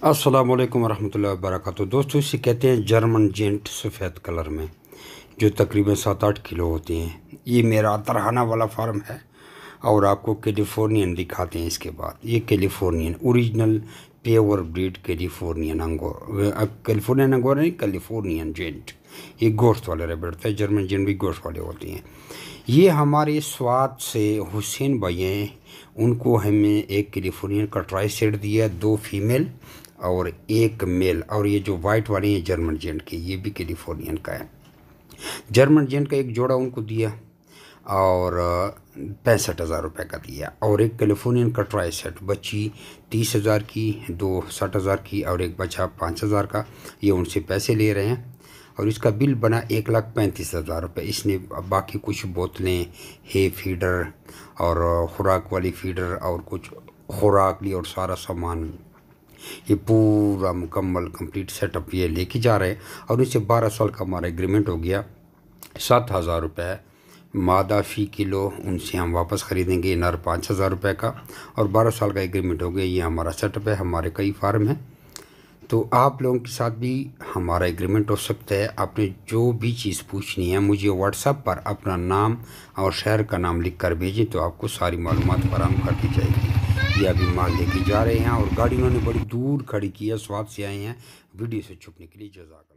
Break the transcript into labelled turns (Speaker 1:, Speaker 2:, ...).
Speaker 1: अस्सलामुअलैकुम वरहमतुल्लाहि वबरकातुहू। दोस्तों, इसे कहते हैं जर्मन जेंट, सफ़ेद कलर में, जो तकरीबन 7-8 किलो होती हैं। ये मेरा तरहाना वाला फार्म है और आपको कैलिफोर्नियन दिखाते हैं। इसके बाद ये Californian original pure breed Californian angora, Californian angora नहीं, कैलिफोर्नियन जेंट। ये गोश्त वाले रैबिट है। जर्मन जेंट भी गोश्त वाले होती हैं। ये हमारे स्वाद से हुसैन भाई हैं, उनको हमें एक कैलिफोर्नियन का ट्राई सेट दिया, 2 फीमेल और 1 मेल। और ये जो वाइट वाली है जर्मन जेंट की, ये भी कैलिफोर्नियन का है। जर्मन जेंट का एक जोड़ा उनको दिया और 65,000 रुपये का दिया। और एक कैलिफोर्नियन का ट्राई सेट, बच्ची 30,000 की, 2 60,000 की और एक बच्चा 5,000 का। ये उनसे पैसे ले रहे हैं और इसका बिल बना 1,35,000 रुपये। इसने बाकी कुछ बोतलें, हे फीडर और खुराक वाली फीडर और कुछ खुराक ली और सारा सामान, ये पूरा मुकम्मल कंप्लीट सेटअप ये लेके जा रहे हैं। और इससे 12 साल का हमारा एग्रीमेंट हो गया। 7,000 रुपये मादा फ़ी किलो उनसे हम वापस ख़रीदेंगे, नर 5,000 रुपये का। और 12 साल का एग्रीमेंट हो गया। ये हमारा सेटअप है। हमारे कई फार्म हैं, तो आप लोगों के साथ भी हमारा एग्रीमेंट हो सकता है। आपने जो भी चीज़ पूछनी है मुझे व्हाट्सएप पर अपना नाम और शहर का नाम लिख कर भेजें, तो आपको सारी मालूमात फराहम कर दी जाएगी। ये अभी माल लेके जा रहे हैं और गाड़ी उन्होंने बड़ी दूर खड़ी की है, स्वाद से आए हैं वीडियो से छुपने के लिए। जज़ाक।